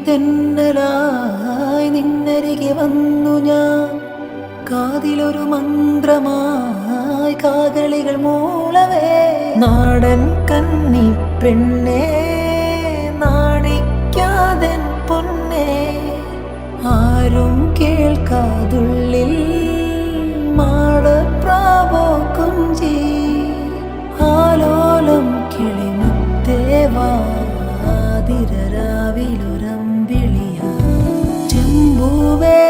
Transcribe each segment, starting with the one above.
തെന്നലായി നിന്നരികെ വന്നു ഞാൻ, കാതിലൊരു മന്ത്രമായി കാകളികൾ മൂളവേ. നാടൻ കന്നി പെണ്ണേ നാണിക്കാതൻ പൊന്നേ, ആരും കേൾക്കാതുള്ളിൽ മാടപ്രാവോ കുഞ്ചി, ആലോലം കിളിമുത്തേവാതിരരാവിലൊരമ്പിളിയാ. ചെമ്പൂവേ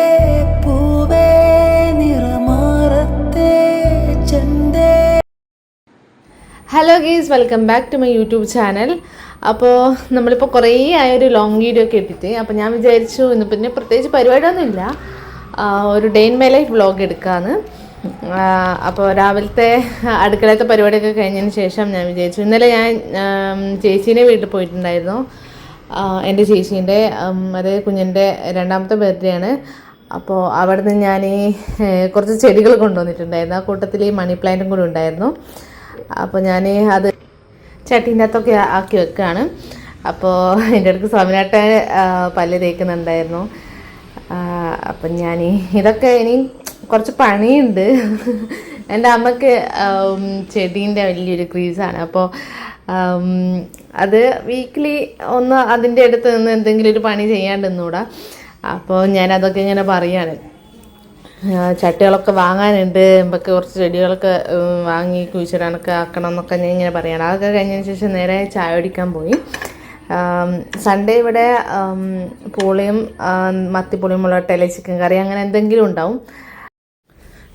പൂവേ നിറമാറത്തെ ചന്തേ. Hello guys, welcome back to my YouTube channel. അപ്പോൾ നമ്മളിപ്പോൾ കുറേ ആയൊരു ലോങ് വീഡിയോ ഒക്കെ ഇട്ടിട്ട്, അപ്പോൾ ഞാൻ വിചാരിച്ചു ഇന്ന് പിന്നെ പ്രത്യേകിച്ച് പരിപാടിയൊന്നുമില്ല, ഒരു day in my life vlog എടുക്കാമെന്ന്. അപ്പോൾ രാവിലത്തെ അടുക്കളത്തെ പരിപാടിയൊക്കെ കഴിഞ്ഞതിന് ശേഷം ഞാൻ വിചാരിച്ചു, ഇന്നലെ ഞാൻ ചേച്ചീൻ്റെ വീട്ടിൽ പോയിട്ടുണ്ടായിരുന്നു. എൻ്റെ ചേച്ചീൻ്റെ അത് കുഞ്ഞിൻ്റെ രണ്ടാമത്തെ ബർത്ത്ഡേ ആണ്. അപ്പോൾ അവിടെ നിന്ന് ഞാൻ കുറച്ച് ചെടികൾ കൊണ്ടുവന്നിട്ടുണ്ടായിരുന്നു. ആ കൂട്ടത്തിൽ ഈ മണി പ്ലാന്റും കൂടി ഉണ്ടായിരുന്നു. അപ്പോൾ ഞാൻ അത് ചട്ടീൻ്റെ അകത്തൊക്കെ ആക്കി വെക്കുകയാണ്. അപ്പോൾ എൻ്റെ അടുത്ത് സ്വാമിനാട്ടൻ പല്ല് തേക്കുന്നുണ്ടായിരുന്നു. അപ്പം ഞാൻ ഇതൊക്കെ ഇനി കുറച്ച് പണിയുണ്ട്. എൻ്റെ അമ്മയ്ക്ക് ചെടീൻ്റെ വലിയൊരു ക്രീസാണ്. അപ്പോൾ അത് വീക്കിലി ഒന്ന് അതിൻ്റെ അടുത്ത് നിന്ന് എന്തെങ്കിലും ഒരു പണി ചെയ്യാണ്ടിന്നൂടാ. അപ്പോൾ ഞാനതൊക്കെ ഇങ്ങനെ പറയാണ്. ചട്ടികളൊക്കെ വാങ്ങാനുണ്ട്, നമുക്ക് കുറച്ച് ചെടികളൊക്കെ വാങ്ങി കുഴിച്ചിടാനൊക്കെ ആക്കണം എന്നൊക്കെ ഞാൻ ഇങ്ങനെ പറയണം. അതൊക്കെ കഴിഞ്ഞതിന് ശേഷം നേരെ ചായ കുടിക്കാൻ പോയി. സൺഡേ ഇവിടെ പൂളിയും മത്തിപ്പുളിയും മുളകട്ടയില ചിക്കൻ കറി അങ്ങനെ എന്തെങ്കിലും ഉണ്ടാവും.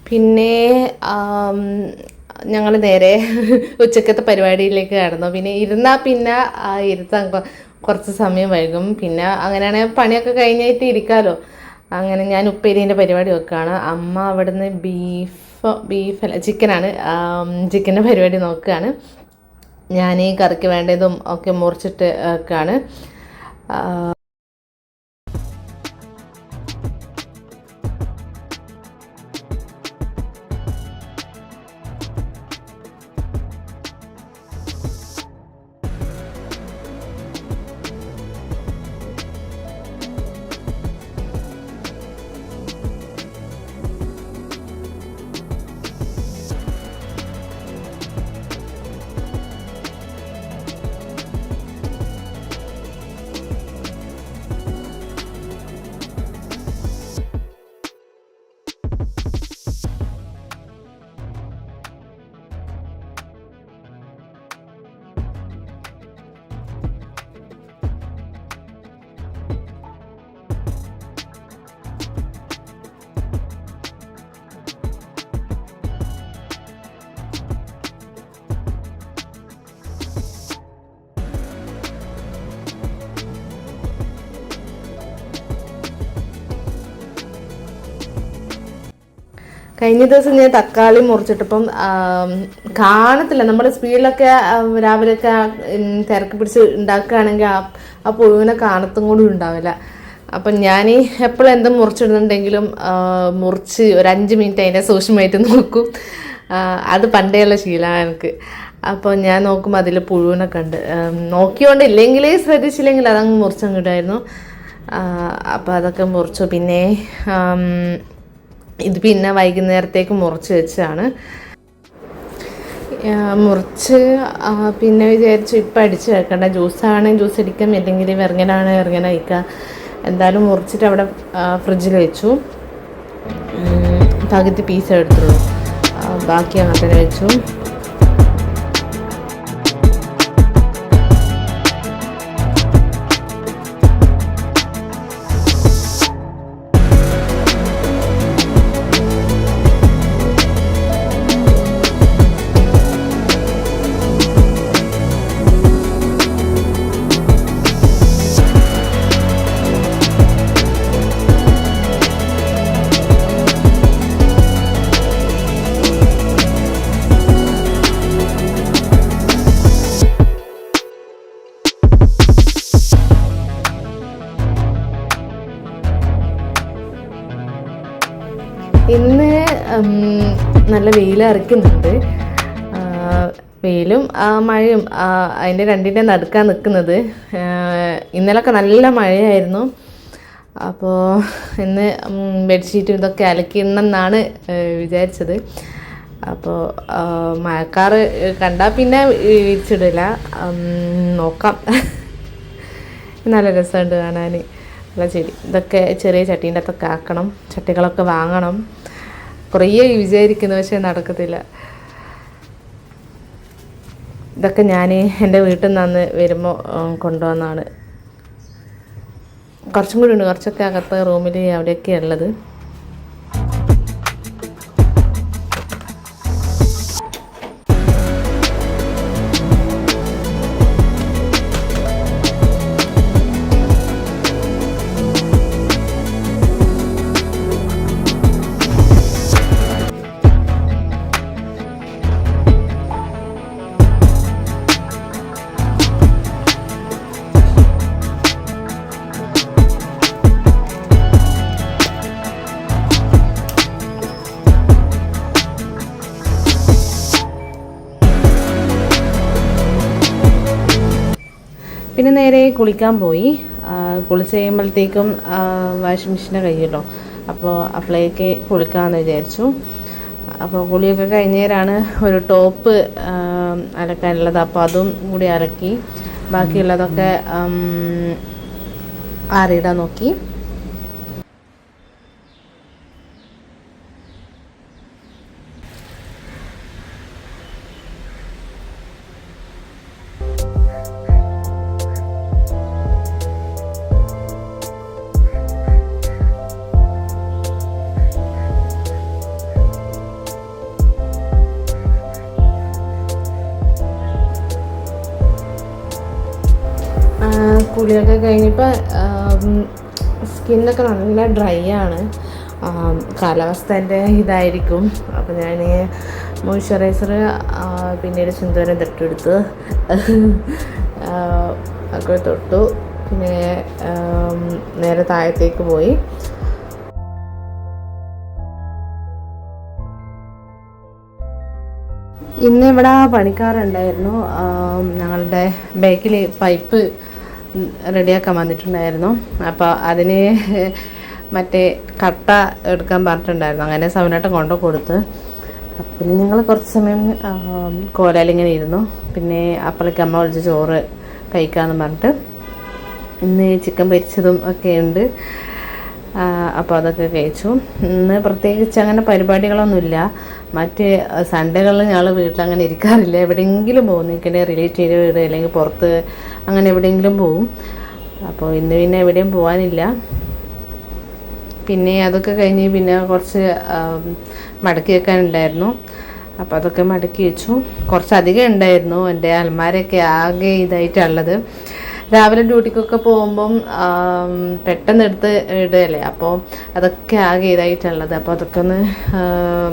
പിന്നെ ഞങ്ങൾ നേരെ ഉച്ചക്കത്തെ പരിപാടിയിലേക്ക് കടന്നു. പിന്നെ ഇരുന്നാൽ പിന്നെ ഇരുത്താൻ കുറച്ച് സമയം വൈകും. പിന്നെ അങ്ങനെയാണെങ്കിൽ പണിയൊക്കെ കഴിഞ്ഞിട്ട് ഇരിക്കാമല്ലോ. അങ്ങനെ ഞാൻ ഉപ്പേരീൻ്റെ പരിപാടി വെക്കുകയാണ്. അമ്മ അവിടുന്ന് ബീഫല്ല ചിക്കനാണ്, ചിക്കൻ്റെ പരിപാടി നോക്കുകയാണ്. ഞാൻ ഈ കറിക്ക് വേണ്ടതും ഒക്കെ മുറിച്ചിട്ട് വെക്കുകയാണ്. കഴിഞ്ഞ ദിവസം ഞാൻ തക്കാളി മുറിച്ചിട്ടപ്പം കാണത്തില്ല. നമ്മൾ സ്പീഡിലൊക്കെ രാവിലെയൊക്കെ തിരക്ക് പിടിച്ച് ഉണ്ടാക്കുകയാണെങ്കിൽ ആ പുഴുവിനെ കാണത്തും കൂടി ഉണ്ടാവില്ല. അപ്പം ഞാൻ എപ്പോഴും എന്തും മുറിച്ചിടുന്നുണ്ടെങ്കിലും മുറിച്ച് ഒരു 5 മിനിറ്റ് അതിൻ്റെ സൂക്ഷ്മമായിട്ട് നോക്കും. അത് പണ്ടേയുള്ള ശീലമാണ് എനിക്ക്. അപ്പോൾ ഞാൻ നോക്കുമ്പോൾ അതിൽ പുഴുവിനൊക്കെ ഉണ്ട്. നോക്കിയോണ്ടില്ലെങ്കിൽ ശ്രദ്ധിച്ചില്ലെങ്കിൽ അതങ്ങ് മുറിച്ചങ്ങിട്ടായിരുന്നു. അപ്പോൾ അതൊക്കെ മുറിച്ചു. പിന്നെ ഇത് പിന്നെ വൈകുന്നേരത്തേക്ക് മുറിച്ച് വെച്ചാണ്. മുറിച്ച് പിന്നെ വിചാരിച്ചു ഇപ്പം അടിച്ച് വെക്കണ്ട, ജ്യൂസാണെങ്കിൽ ജ്യൂസ് അടിക്കാം, അല്ലെങ്കിൽ വെറുങ്ങനാണ് വെറുങ്ങന അയക്കാം. എന്തായാലും മുറിച്ചിട്ട് അവിടെ ഫ്രിഡ്ജിൽ വെച്ചു. പകുതി പീസ് എടുത്തുള്ളൂ, ബാക്കി അങ്ങനെ തന്നെ വെച്ചു. ഇന്ന് നല്ല വെയിലറിക്കുന്നുണ്ട്. വെയിലും മഴയും അതിൻ്റെ രണ്ടിൻ്റെ നടുക്കാൻ നിൽക്കുന്നത്. ഇന്നലൊക്കെ നല്ല മഴയായിരുന്നു. അപ്പോൾ ഇന്ന് ബെഡ്ഷീറ്റും ഇതൊക്കെ അലക്കിയെന്നാണ് വിചാരിച്ചത്. അപ്പോൾ മഴക്കാറ് കണ്ടാൽ പിന്നെ വിരിച്ചിടില്ല, നോക്കാം. നല്ല രസമുണ്ട് കാണാൻ. നല്ല ചെടി ഇതൊക്കെ ചെറിയ ചട്ടീൻ്റെ അകത്തൊക്കെ ആക്കണം, ചട്ടികളൊക്കെ വാങ്ങണം. കുറേ വിചാരിക്കുന്നു, പക്ഷേ നടക്കത്തില്ല. ഇതൊക്കെ ഞാൻ എൻ്റെ വീട്ടിൽ നിന്ന് വരുമ്പോൾ കൊണ്ടുവന്നാണ്. കുറച്ചും കൂടി ഉണ്ട്, കുറച്ചൊക്കെ അകത്ത് റൂമിൽ അവിടെയൊക്കെ ഉള്ളത്. പിന്നെ നേരെ കുളിക്കാൻ പോയി. കുളിച്ച് കഴിയുമ്പോഴത്തേക്കും വാഷിംഗ് മെഷീനെ കഴിയുമല്ലോ, അപ്പോൾ അപ്പോഴേക്ക് കുളിക്കാമെന്ന് വിചാരിച്ചു. അപ്പോൾ കുളിയൊക്കെ കഴിഞ്ഞേരാണ് ഒരു ടോപ്പ് അലക്കാനുള്ളത്. അപ്പോൾ അതും കൂടി അലക്കി ബാക്കിയുള്ളതൊക്കെ ആറിയിടാൻ നോക്കി. കുളിയൊക്കെ കഴിഞ്ഞപ്പോൾ സ്കിന്നൊക്കെ നല്ല ഡ്രൈ ആണ്. കാലാവസ്ഥേൻ്റെ ഇതായിരിക്കും. അപ്പോൾ ഞാൻ മോയ്സ്ചറൈസർ പിന്നീട് സിന്ദൂരം തൊട്ടെടുത്ത് ഒക്കെ തൊട്ടു. പിന്നെ നേരെ താഴത്തേക്ക് പോയി. ഇന്ന് ഇവിടെ പണിക്കാരുണ്ടായിരുന്നു. ഞങ്ങളുടെ ബാക്കിൽ പൈപ്പ് റെഡിയാക്കാൻ വന്നിട്ടുണ്ടായിരുന്നു. അപ്പോൾ അതിന് മറ്റേ കട്ട എടുക്കാൻ പറഞ്ഞിട്ടുണ്ടായിരുന്നു. അങ്ങനെ സവനായിട്ട് കൊണ്ടു കൊടുത്ത്. പിന്നെ ഞങ്ങൾ കുറച്ച് സമയം കോലയിലിങ്ങനെ ഇരുന്നു. പിന്നെ അപ്പോഴേക്ക് അമ്മ വിളിച്ച് ചോറ് കഴിക്കാമെന്ന് പറഞ്ഞിട്ട് ഇന്ന് ചിക്കൻ പൊരിച്ചതും ഒക്കെ ഉണ്ട്. അപ്പോൾ അതൊക്കെ കഴിച്ചു. ഇന്ന് പ്രത്യേകിച്ച് അങ്ങനെ പരിപാടികളൊന്നുമില്ല. മറ്റ് സൺഡേകളിൽ ഞങ്ങൾ വീട്ടിലങ്ങനെ ഇരിക്കാറില്ല. എവിടെയെങ്കിലും പോകും, നിൽക്കേണ്ട റിലേറ്റീവ് വീട് അല്ലെങ്കിൽ പുറത്ത് അങ്ങനെ എവിടെയെങ്കിലും പോവും. അപ്പോൾ ഇന്ന് പിന്നെ എവിടെയും പോകാനില്ല. പിന്നെ അതൊക്കെ കഴിഞ്ഞ് പിന്നെ കുറച്ച് മടക്കി വെക്കാനുണ്ടായിരുന്നു. അപ്പോൾ അതൊക്കെ മടക്കി വെച്ചു. കുറച്ചധികം ഉണ്ടായിരുന്നു. എൻ്റെ അലമാരയൊക്കെ ആകെ ഇതായിട്ടുള്ളത്. രാവിലെ ഡ്യൂട്ടിക്കൊക്കെ പോകുമ്പം പെട്ടെന്ന് എടുത്ത് ഇടുകയല്ലേ, അപ്പോൾ അതൊക്കെ ആകെ ഇതായിട്ടുള്ളത്. അപ്പോൾ അതൊക്കെ ഒന്ന്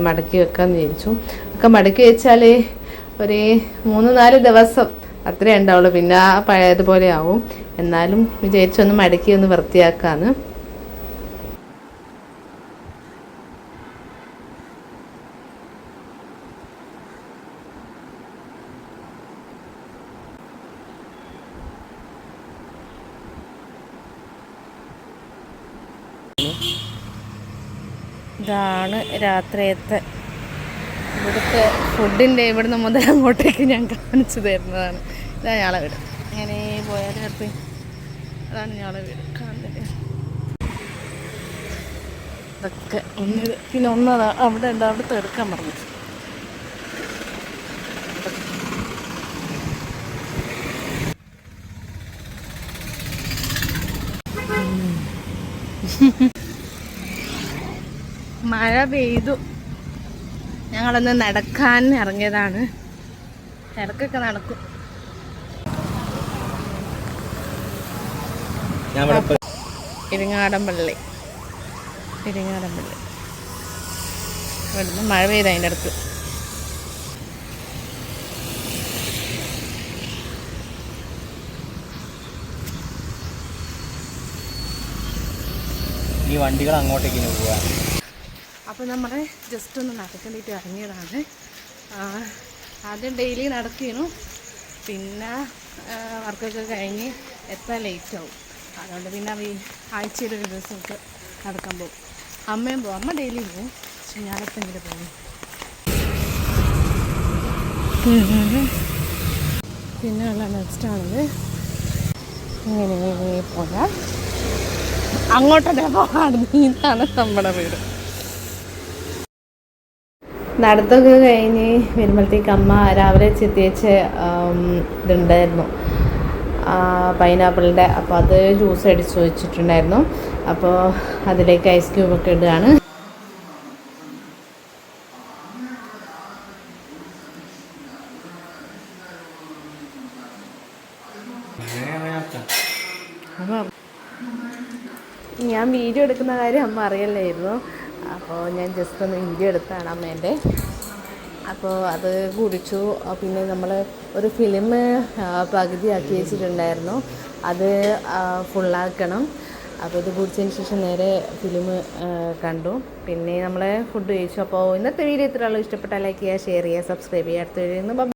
മടക്കി വെക്കാമെന്ന് വിചാരിച്ചു. ഒക്കെ മടക്കി വെച്ചാൽ ഒരു 3-4 ദിവസം അത്രേ ഉണ്ടാവുള്ളൂ. പിന്നെ പഴയതുപോലെ ആവും. എന്നാലും വിചാരിച്ചൊന്ന് മടക്കി ഒന്ന് വൃത്തിയാക്കാമെന്ന്. ഇതാണ് രാത്രിയത്തെ ഇവിടുത്തെ ഫുഡിൻ്റെ ഇവിടുന്ന് മുതൽ അങ്ങോട്ടേക്ക് ഞാൻ കാണിച്ചു തരുന്നതാണ്. ഇതാണ് ഞങ്ങളെ വീട്. ഇങ്ങനെ പോയാൽ ചേർത്ത് അതാണ് ഞങ്ങളെ വീട് കാണുന്നില്ല. ഇതൊക്കെ ഒന്നിത് പിന്നെ ഒന്നതാ അവിടെ ഉണ്ട്, അവിടുത്തെ എടുക്കാൻ പറഞ്ഞു. മഴ പെയ്തു. ഞങ്ങളൊന്ന് നടക്കാൻ ഇറങ്ങിയതാണ്. ഇടക്കൊക്കെ നടക്കും. ഇരിങ്ങാടൻപള്ളി ഇവിടുന്ന് മഴ പെയ്ത അതിൻ്റെ അടുത്ത്. ഈ വണ്ടികൾ അങ്ങോട്ടേക്ക് പോവാ. അപ്പോൾ നമ്മൾ ജസ്റ്റ് ഒന്ന് നടക്കേണ്ടിയിട്ട് ഇറങ്ങിയതാണ്. ആദ്യം ഡെയിലി നടക്കുന്നു, പിന്നെ വർക്കൊക്കെ കഴിഞ്ഞ് എത്താൻ ലേറ്റാവും. അതുകൊണ്ട് പിന്നെ ആഴ്ചയിൽ ഒരു ദിവസമൊക്കെ നടക്കാൻ പോകും. അമ്മയും പോകും, അമ്മ ഡെയിലി പോകും, പക്ഷെ ഞാനെപ്പെങ്കിലും പോകും. പിന്നെ ഉള്ള നെക്സ്റ്റാണത് ഇങ്ങനെ പോയാൽ അങ്ങോട്ടല്ലേ പോകാറ്. ഇതാണ് നമ്മുടെ വീട്. നടത്തൊക്കെ കഴിഞ്ഞ് വരുമ്പോഴത്തേക്ക് അമ്മ രാവിലെ ചെത്തിയച്ച് ഇതുണ്ടായിരുന്നു, പൈനാപ്പിളിൻ്റെ. അപ്പോൾ അത് ജ്യൂസ് അടിച്ച് വെച്ചിട്ടുണ്ടായിരുന്നു. അപ്പോൾ അതിലേക്ക് ഐസ് ക്യൂബൊക്കെ ഇടുകയാണ്. അപ്പം ഞാൻ വീഡിയോ എടുക്കുന്ന കാര്യം അമ്മ അറിയല്ലായിരുന്നു. അപ്പോൾ ഞാൻ ജസ്റ്റ് ഒന്ന് വീഡിയോ എടുത്താണ് അമ്മേൻ്റെ. അപ്പോൾ അത് കുടിച്ചു. പിന്നെ നമ്മൾ ഒരു ഫിലിം പകുതിയാക്കി വെച്ചിട്ടുണ്ടായിരുന്നു, അത് ഫുള്ളാക്കണം. അപ്പോൾ ഇത് കുടിച്ചതിന് ശേഷം നേരെ ഫിലിം കണ്ടു. പിന്നെ നമ്മൾ ഫുഡ് കഴിച്ചു. അപ്പോൾ ഇന്നത്തെ വീഡിയോ ഇത്രയുള്ളൂ. ഇഷ്ടപ്പെട്ടാൽ ലൈക്ക് ചെയ്യുക, ഷെയർ ചെയ്യുക, സബ്സ്ക്രൈബ് ചെയ്യുക. അടുത്ത വീഡിയോ